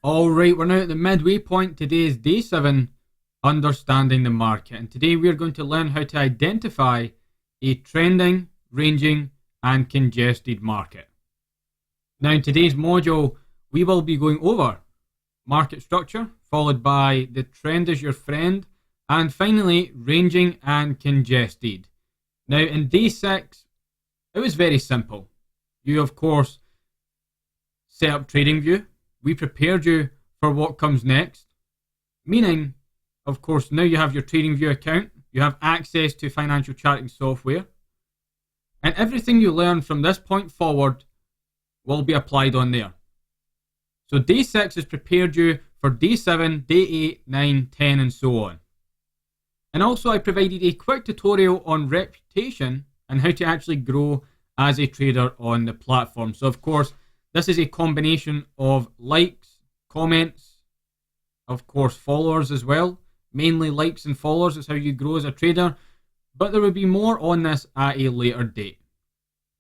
Alright, we're now at the midway point. Today is day 7, understanding the market. And today we're going to learn how to identify a trending, ranging, and congested market. Now, in today's module, we will be going over market structure, followed by the trend is your friend, and finally, ranging and congested. Now, in day 6, it was very simple. You, of course, set up TradingView. We prepared you for what comes next, meaning, of course, now you have your TradingView account, you have access to financial charting software, and everything you learn from this point forward will be applied on there. So day 6 has prepared you for day 7, day 8, 9, 10, and so on. And also I provided a quick tutorial on reputation and how to actually grow as a trader on the platform. So of course, this is a combination of likes, comments, of course followers as well. Mainly likes and followers is how you grow as a trader, but there will be more on this at a later date.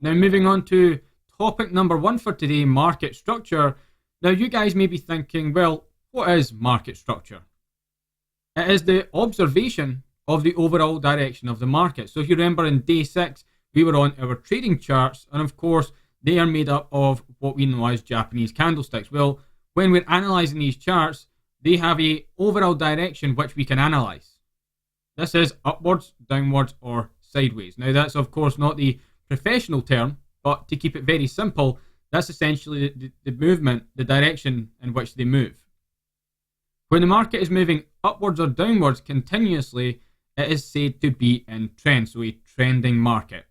Now moving on to topic number 1 for today, market structure. Now you guys may be thinking, well, what is market structure? It is the observation of the overall direction of the market. So if you remember in day 6, we were on our trading charts, and of course they are made up of what we know as Japanese candlesticks. Well, when we're analysing these charts, they have a overall direction which we can analyse. This is upwards, downwards, or sideways. Now that's of course not the professional term, but to keep it very simple, that's essentially the movement, the direction in which they move. When the market is moving upwards or downwards continuously, it is said to be in trend, so a trending market,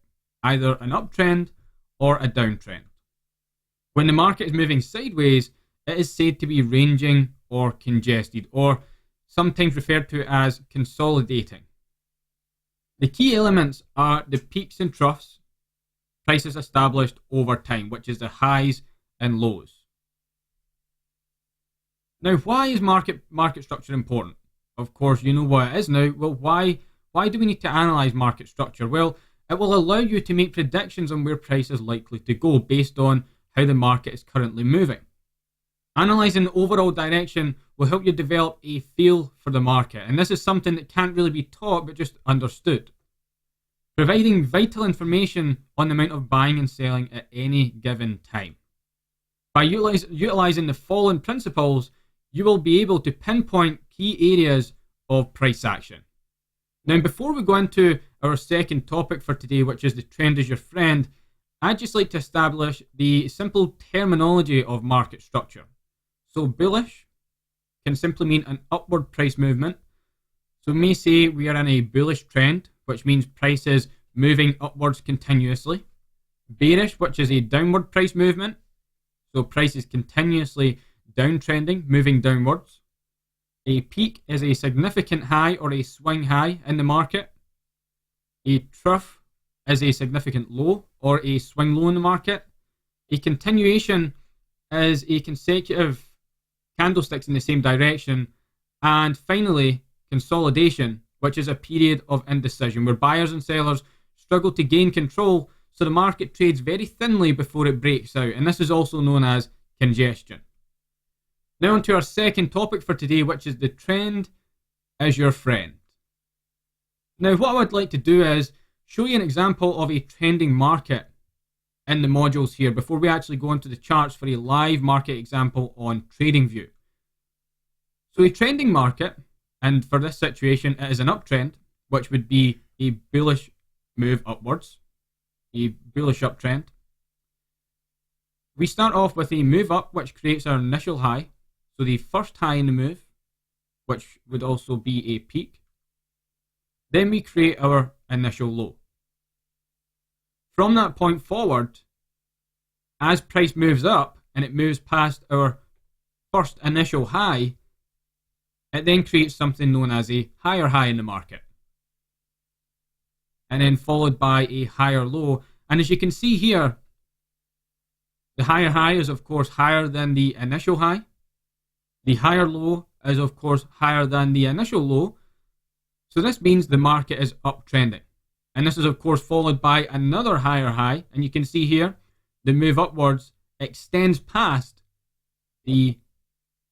either an uptrend or a downtrend. When the market is moving sideways, it is said to be ranging or congested, or sometimes referred to as consolidating. The key elements are the peaks and troughs, prices established over time, which is the highs and lows. Now, why is market structure important? Of course, you know what it is now. Well, why do we need to analyse market structure? Well, it will allow you to make predictions on where price is likely to go based on how the market is currently moving. Analysing the overall direction will help you develop a feel for the market, and this is something that can't really be taught but just understood. Providing vital information on the amount of buying and selling at any given time. By utilising the following principles, you will be able to pinpoint key areas of price action. Now, before we go into our second topic for today, which is the trend is your friend, I'd just like to establish the simple terminology of market structure. So bullish can simply mean an upward price movement. So we may say we are in a bullish trend, which means price is moving upwards continuously. Bearish, which is a downward price movement. So price is continuously downtrending, moving downwards. A peak is a significant high or a swing high in the market. A trough is a significant low or a swing low in the market. A continuation is a consecutive candlesticks in the same direction. And finally, consolidation, which is a period of indecision where buyers and sellers struggle to gain control, so the market trades very thinly before it breaks out, and this is also known as congestion. Now on to our second topic for today, which is the trend is your friend. Now what I would like to do is show you an example of a trending market in the modules here before we actually go into the charts for a live market example on TradingView. So a trending market, and for this situation it is an uptrend, which would be a bullish move upwards, a bullish uptrend. We start off with a move up, which creates our initial high, so the first high in the move, which would also be a peak. Then we create our initial low. From that point forward, as price moves up and it moves past our first initial high, it then creates something known as a higher high in the market. And then followed by a higher low. And as you can see here, the higher high is of course higher than the initial high. The higher low is of course higher than the initial low. So this means the market is uptrending. And this is of course followed by another higher high. And you can see here, the move upwards extends past the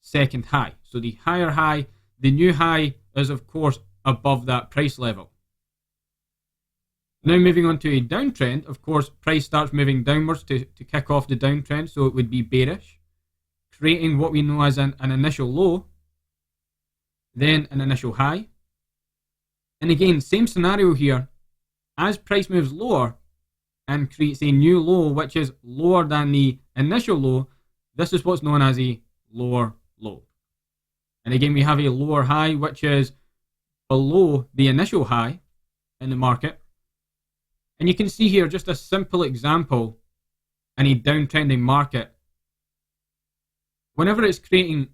second high. So the higher high, the new high is of course above that price level. Now moving on to a downtrend, of course, price starts moving downwards to kick off the downtrend, so it would be bearish, creating what we know as an initial low, then an initial high. And again, same scenario here. As price moves lower and creates a new low, which is lower than the initial low, this is what's known as a lower low. And again, we have a lower high, which is below the initial high in the market. And you can see here just a simple example in a downtrending market. Whenever it's creating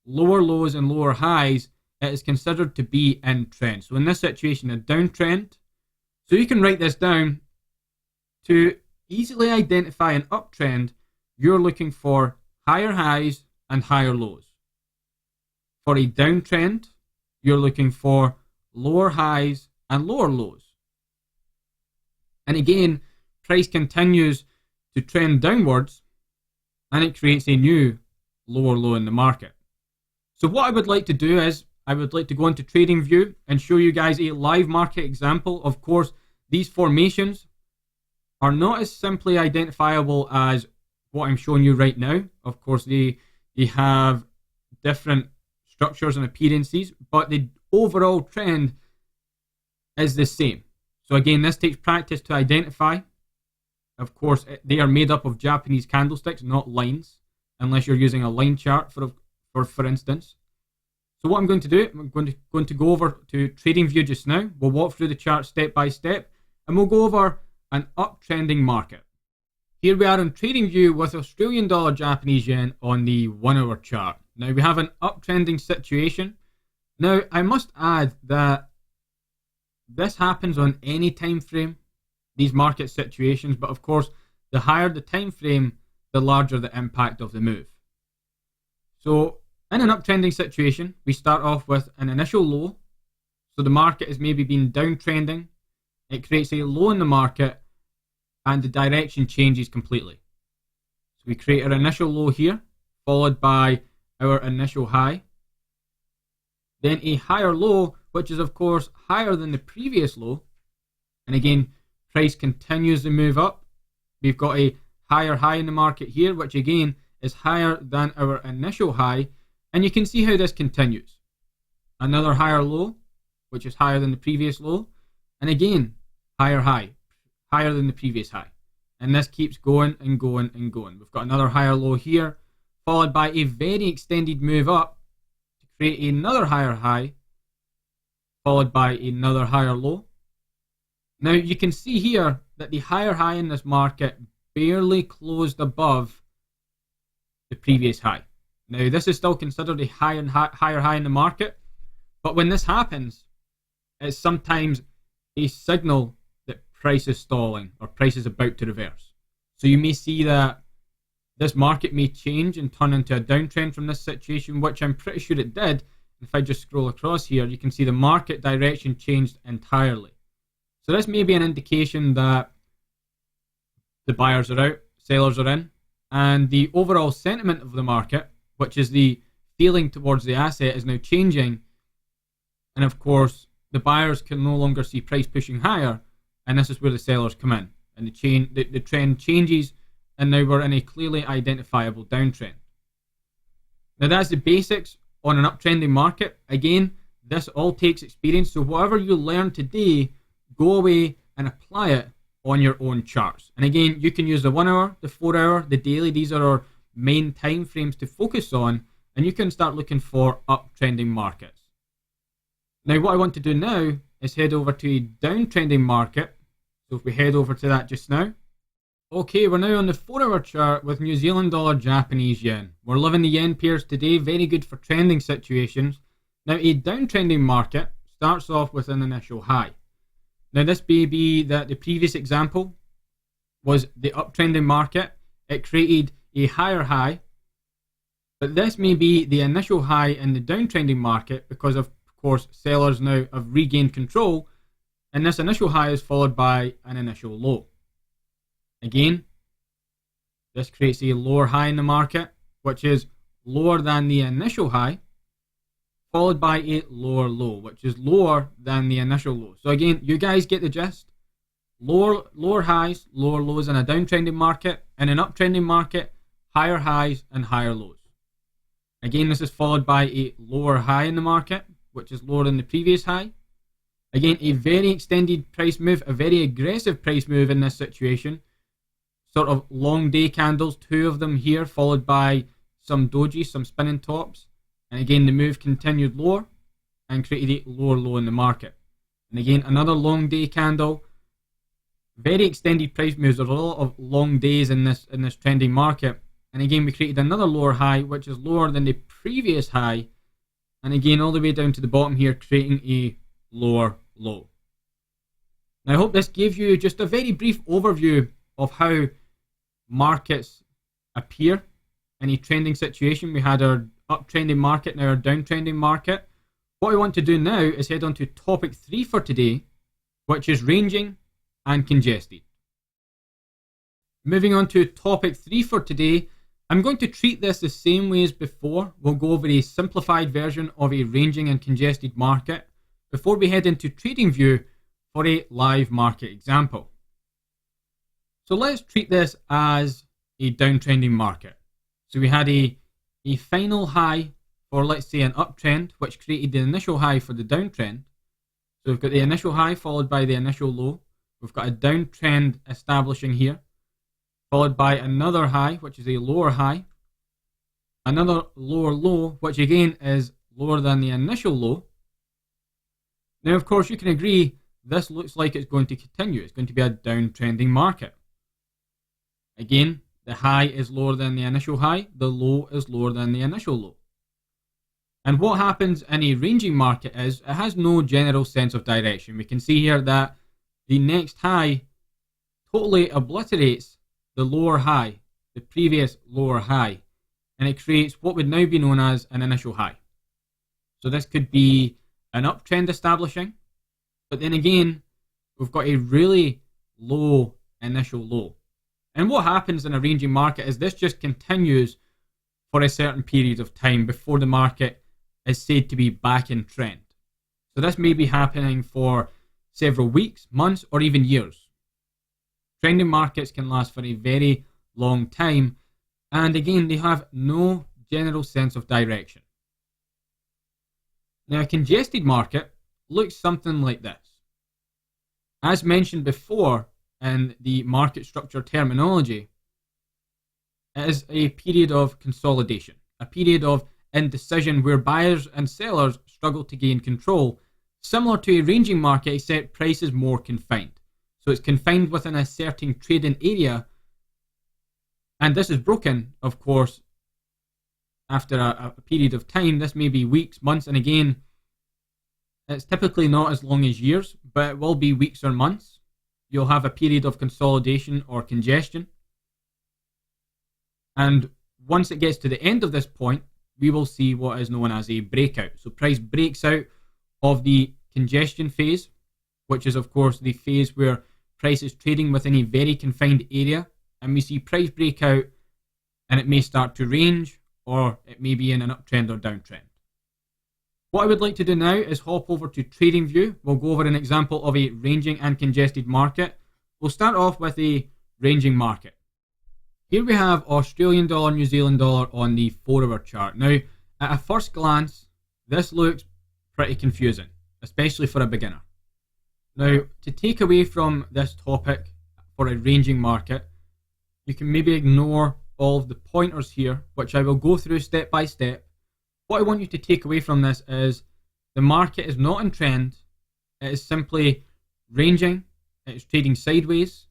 lower lows and lower highs, it is considered to be in trend. So in this situation, a downtrend. So you can write this down. To easily identify an uptrend, you're looking for higher highs and higher lows. For a downtrend, you're looking for lower highs and lower lows. And again, price continues to trend downwards and it creates a new lower low in the market. So what I would like to do is I would like to go into TradingView and show you guys a live market example. Of course, these formations are not as simply identifiable as what I'm showing you right now. Of course, they have different structures and appearances, but the overall trend is the same. So again, this takes practice to identify. Of course, they are made up of Japanese candlesticks, not lines, unless you're using a line chart, for instance. So what I'm going to do, I'm going to go over to TradingView just now. We'll walk through the chart step by step, and we'll go over an uptrending market. Here we are on TradingView with Australian dollar Japanese yen on the 1 hour chart. Now we have an uptrending situation. Now I must add that this happens on any time frame, these market situations, but of course the higher the time frame, the larger the impact of the move. So in an uptrending situation, we start off with an initial low. So the market has maybe been downtrending. It creates a low in the market and the direction changes completely. So we create our initial low here, followed by our initial high. Then a higher low, which is of course higher than the previous low. And again, price continues to move up. We've got a higher high in the market here, which again is higher than our initial high. And you can see how this continues. Another higher low, which is higher than the previous low. And again, higher high, higher than the previous high. And this keeps going and going and going. We've got another higher low here, followed by a very extended move up to create another higher high, followed by another higher low. Now you can see here that the higher high in this market barely closed above the previous high. Now this is still considered a higher high in the market, but when this happens, it's sometimes a signal that price is stalling or price is about to reverse. So you may see that this market may change and turn into a downtrend from this situation, which I'm pretty sure it did. If I just scroll across here, you can see the market direction changed entirely. So this may be an indication that the buyers are out, sellers are in, and the overall sentiment of the market, which is the feeling towards the asset, is now changing. And of course, the buyers can no longer see price pushing higher, and this is where the sellers come in. And the trend changes, and now we're in a clearly identifiable downtrend. Now that's the basics on an uptrending market. Again, this all takes experience, so whatever you learn today, go away and apply it on your own charts. And again, you can use the 1 hour, the 4 hour, the daily. These are our main time frames to focus on, and you can start looking for uptrending markets. Now what I want to do now is head over to a downtrending market. So if we head over to that just now. Okay, we're now on the 4 hour chart with New Zealand dollar Japanese yen. We're loving the yen pairs today, very good for trending situations. Now a downtrending market starts off with an initial high. Now this may be that the previous example was the uptrending market. It created a higher high, but this may be the initial high in the downtrending market because of course sellers now have regained control, and this initial high is followed by an initial low. Again, this creates a lower high in the market, which is lower than the initial high, followed by a lower low, which is lower than the initial low. So again, you guys get the gist. Lower highs, lower lows in a downtrending market. In an uptrending market, higher highs and higher lows. Again, this is followed by a lower high in the market, which is lower than the previous high. Again, a very extended price move, a very aggressive price move in this situation. Sort of long day candles, 2 of them here, followed by some doji, some spinning tops. And again, the move continued lower and created a lower low in the market. And again, another long day candle. Very extended price moves. There's a lot of long days in this trending market. And again, we created another lower high, which is lower than the previous high. And again, all the way down to the bottom here, creating a lower low. Now, I hope this gave you just a very brief overview of how markets appear in a trending situation. We had our uptrending market, now our downtrending market. What I want to do now is head on to topic 3 for today, which is ranging and congested. Moving on to topic 3 for today, I'm going to treat this the same way as before. We'll go over a simplified version of a ranging and congested market before we head into TradingView for a live market example. So let's treat this as a downtrending market. So we had a final high for, let's say, an uptrend, which created the initial high for the downtrend. So we've got the initial high followed by the initial low. We've got a downtrend establishing here, followed by another high, which is a lower high, another lower low, which again is lower than the initial low. Now, of course, you can agree this looks like it's going to continue. It's going to be a downtrending market. Again, the high is lower than the initial high, the low is lower than the initial low. And what happens in a ranging market is it has no general sense of direction. We can see here that the next high totally obliterates the lower high, the previous lower high, and it creates what would now be known as an initial high. So this could be an uptrend establishing, but then again, we've got a really low initial low. And what happens in a ranging market is this just continues for a certain period of time before the market is said to be back in trend. So this may be happening for several weeks, months, or even years. Trending markets can last for a very long time, and again, they have no general sense of direction. Now, a congested market looks something like this. As mentioned before in the market structure terminology, it is a period of consolidation, a period of indecision where buyers and sellers struggle to gain control, similar to a ranging market except price is more confined. So it's confined within a certain trading area, and this is broken, of course, after a period of time. This may be weeks, months, and again, it's typically not as long as years, but it will be weeks or months. You'll have a period of consolidation or congestion. And once it gets to the end of this point, we will see what is known as a breakout. So price breaks out of the congestion phase, which is of course the phase where price is trading within a very confined area, and we see price breakout and it may start to range, or it may be in an uptrend or downtrend. What I would like to do now is hop over to TradingView. We'll go over an example of a ranging and congested market. We'll start off with a ranging market. Here we have Australian dollar, New Zealand dollar on the 4-hour chart. Now, at a first glance, this looks pretty confusing, especially for a beginner. Now, to take away from this topic for a ranging market, you can maybe ignore all of the pointers here, which I will go through step by step. What I want you to take away from this is the market is not in trend. It is simply ranging. It is trading sideways.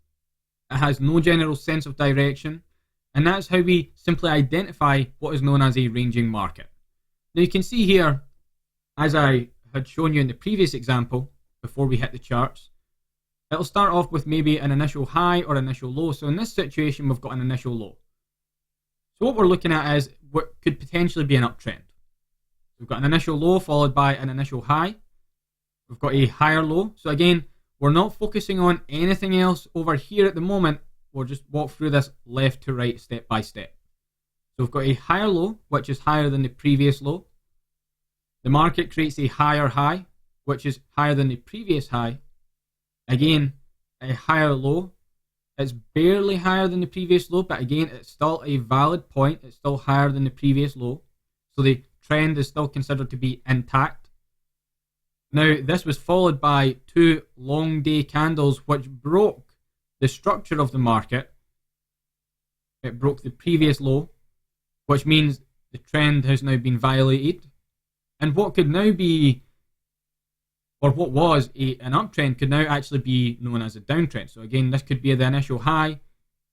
It has no general sense of direction. And that's how we simply identify what is known as a ranging market. Now you can see here, as I had shown you in the previous example, before we hit the charts, it'll start off with maybe an initial high or initial low. So in this situation, we've got an initial low. So what we're looking at is what could potentially be an uptrend. We've got an initial low followed by an initial high. We've got a higher low. So again, we're not focusing on anything else over here at the moment. We'll just walk through this left to right, step by step. So we've got a higher low, which is higher than the previous low. The market creates a higher high, which is higher than the previous high. Again, a higher low. It's barely higher than the previous low, but again, it's still a valid point. It's still higher than the previous low. So the trend is still considered to be intact. Now, this was followed by two long day candles, which broke the structure of the market. It broke the previous low, which means the trend has now been violated. And what could now be, or what was an uptrend, could now actually be known as a downtrend. So again, this could be the initial high,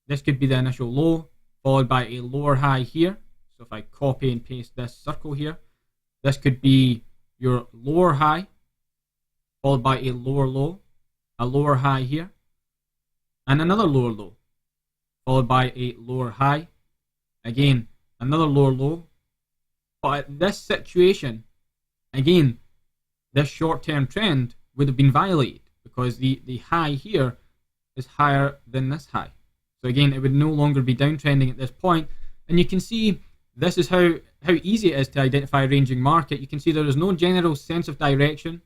this could be the initial low, followed by a lower high here. So if I copy and paste this circle here, this could be your lower high, followed by a lower low, a lower high here, and another lower low, followed by a lower high, again, another lower low. But at this situation, again, this short-term trend would have been violated because the high here is higher than this high. So again, it would no longer be downtrending at this point. And you can see this is how easy it is to identify a ranging market. You can see there is no general sense of direction.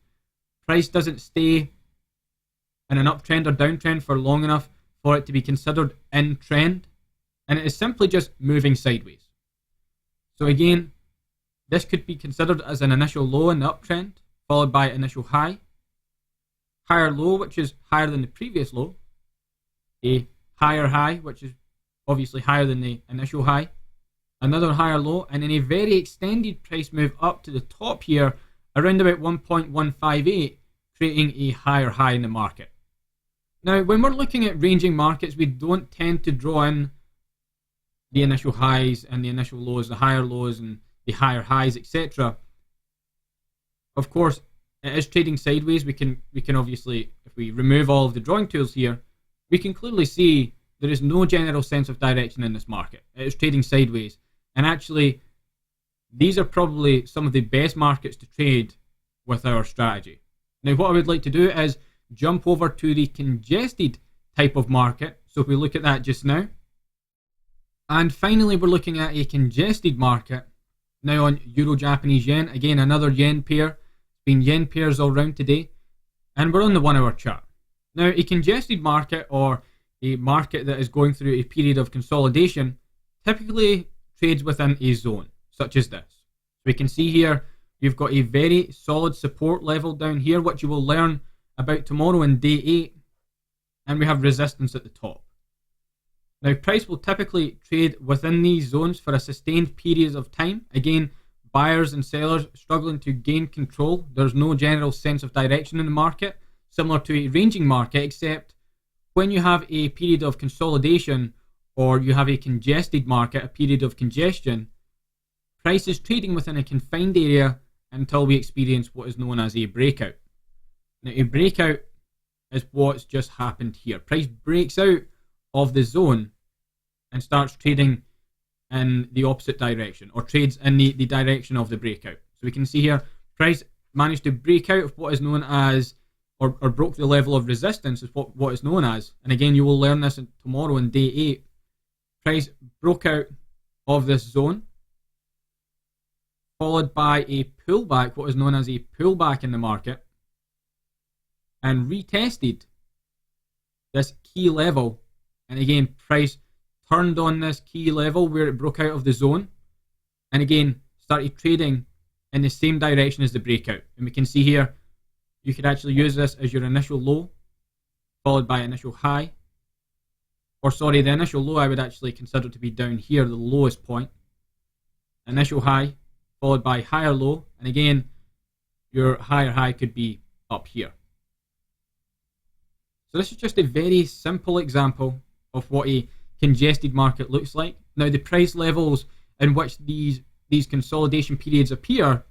Price doesn't stay in an uptrend or downtrend for long enough for it to be considered in trend. And it is simply just moving sideways. So again, this could be considered as an initial low in the uptrend, followed by initial high, higher low, which is higher than the previous low, a higher high, which is obviously higher than the initial high, another higher low, and then a very extended price move up to the top here, around about 1.158, creating a higher high in the market. Now, when we're looking at ranging markets, we don't tend to draw in the initial highs and the initial lows, the higher lows and the higher highs, etc. Of course, it is trading sideways. We can obviously, if we remove all of the drawing tools here, we can clearly see there is no general sense of direction in this market. It is trading sideways. And actually, these are probably some of the best markets to trade with our strategy. Now, what I would like to do is jump over to the congested type of market. So if we look at that just now. And finally, we're looking at a congested market. Now on Euro-Japanese yen, again, another yen pair. Been yen pairs all round today, and we're on the 1 hour chart. Now, a congested market, or a market that is going through a period of consolidation, typically trades within a zone such as this. So we can see here you've got a very solid support level down here, which you will learn about tomorrow in day 8, and we have resistance at the top. Now, price will typically trade within these zones for a sustained period of time. Again, buyers and sellers struggling to gain control. There's no general sense of direction in the market, similar to a ranging market, except when you have a period of consolidation or you have a congested market, a period of congestion, price is trading within a confined area until we experience what is known as a breakout. Now, a breakout is what's just happened here. Price breaks out of the zone and starts trading in the opposite direction, or trades in the direction of the breakout. So we can see here, price managed to break out of what is known as, or broke the level of resistance, is what is known as. And again, you will learn this tomorrow in day 8. Price broke out of this zone, followed by a pullback, what is known as a pullback in the market, and retested this key level. And again, price turned on this key level where it broke out of the zone, and again started trading in the same direction as the breakout. And we can see here, you could actually use this as your initial low, followed by initial high. Or sorry, the initial low I would actually consider to be down here, the lowest point. Initial high, followed by higher low, and again, your higher high could be up here. So this is just a very simple example of what a congested market looks like. Now, the price levels in which these consolidation periods appear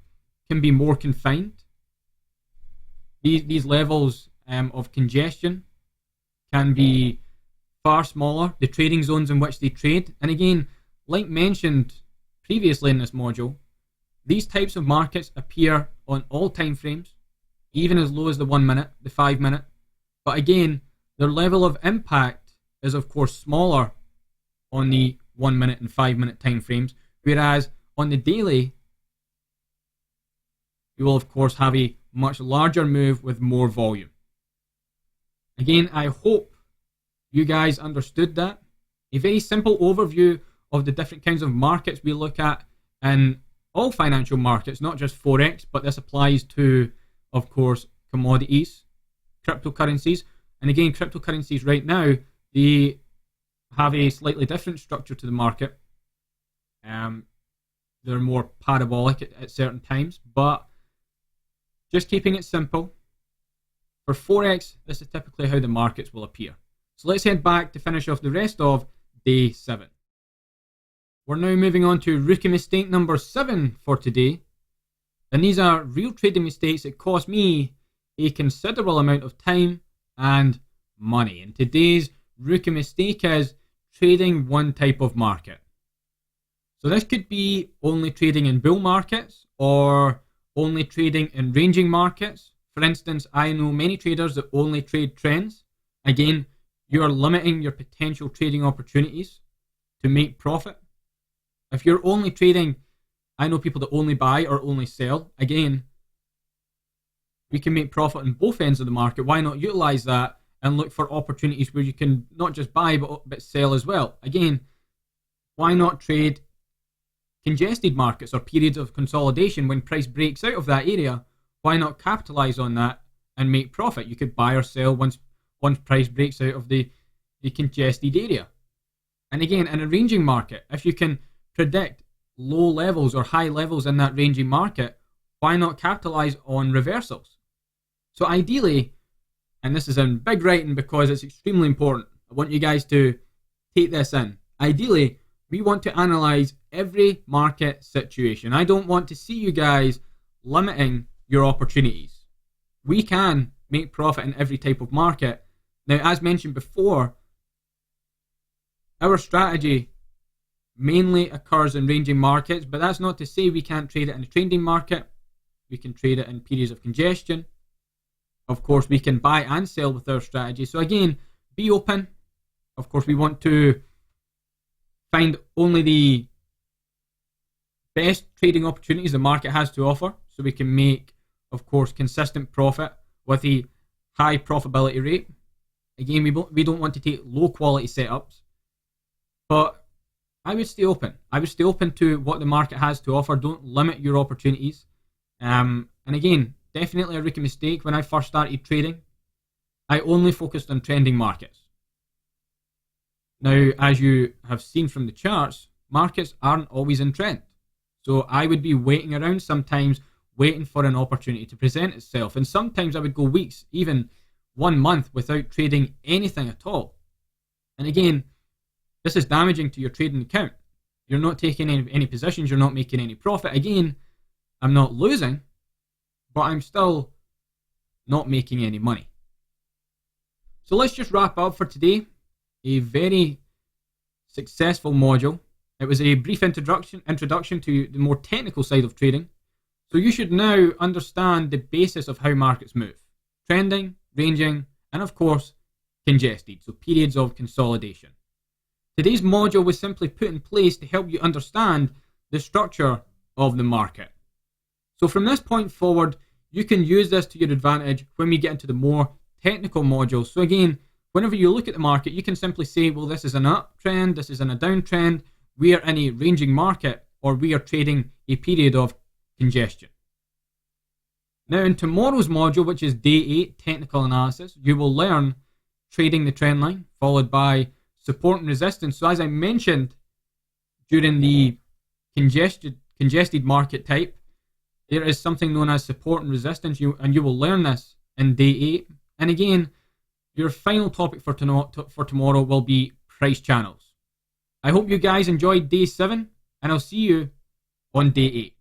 can be more confined. These levels of congestion can be far smaller, the trading zones in which they trade. And again, like mentioned previously in this module, these types of markets appear on all time frames, even as low as the 1 minute, the 5 minute. But again, their level of impact is of course smaller on the 1 minute and 5 minute time frames, Whereas on the daily, you will of course have a much larger move with more volume. Again, I hope you guys understood that. A very simple overview of the different kinds of markets we look at in all financial markets, not just Forex, but this applies to, of course, commodities, cryptocurrencies. And again, cryptocurrencies right now, they have a slightly different structure to the market. They're more parabolic at certain times, but just keeping it simple. For Forex, this is typically how the markets will appear. So let's head back to finish off the rest of day 7. We're now moving on to rookie mistake number 7 for today. And these are real trading mistakes that cost me a considerable amount of time and money. And today's rookie mistake is trading one type of market. So this could be only trading in bull markets or only trading in ranging markets. For instance, I know many traders that only trade trends. Again, you are limiting your potential trading opportunities to make profit. If you're only trading, I know people that only buy or only sell. Again, we can make profit on both ends of the market. Why not utilize that and look for opportunities where you can not just buy but sell as well? Again, why not trade congested markets or periods of consolidation when price breaks out of that area? Why not capitalize on that and make profit? You could buy or sell once price breaks out of the congested area. And again, in a ranging market, if you can predict low levels or high levels in that ranging market, why not capitalize on reversals? So ideally, and this is in big writing because it's extremely important, I want you guys to take this in. Ideally, we want to analyze every market situation. I don't want to see you guys limiting your opportunities. We can make profit in every type of market. Now, as mentioned before, our strategy mainly occurs in ranging markets, but that's not to say we can't trade it in a trending market. We can trade it in periods of congestion. Of course, we can buy and sell with our strategy. So again, be open. Of course, we want to find only the best trading opportunities the market has to offer, so we can make, of course, consistent profit with a high profitability rate. Again, we don't want to take low quality setups, but I would stay open. I would stay open to what the market has to offer. Don't limit your opportunities. And again, definitely a rookie mistake. When I first started trading, I only focused on trending markets. Now, as you have seen from the charts, markets aren't always in trend. So I would be waiting around sometimes, waiting for an opportunity to present itself. And sometimes I would go weeks, even 1 month, without trading anything at all. And again, this is damaging to your trading account. You're not taking any positions, you're not making any profit. Again, I'm not losing, but I'm still not making any money. So let's just wrap up for today. A very successful module. It was a brief introduction to the more technical side of trading. So you should now understand the basis of how markets move. Trending, ranging, and of course, congested, so periods of consolidation. Today's module was simply put in place to help you understand the structure of the market. So from this point forward, you can use this to your advantage when we get into the more technical modules. So again, whenever you look at the market, you can simply say, well, this is an uptrend, this is in a downtrend, we are in a ranging market, or we are trading a period of congestion. Now in tomorrow's module, which is day 8, technical analysis, you will learn trading the trend line, followed by support and resistance. So as I mentioned, during the congested market type, there is something known as support and resistance, and you will learn this in day 8. And again, your final topic for tomorrow will be price channels. I hope you guys enjoyed day 7, and I'll see you on day 8.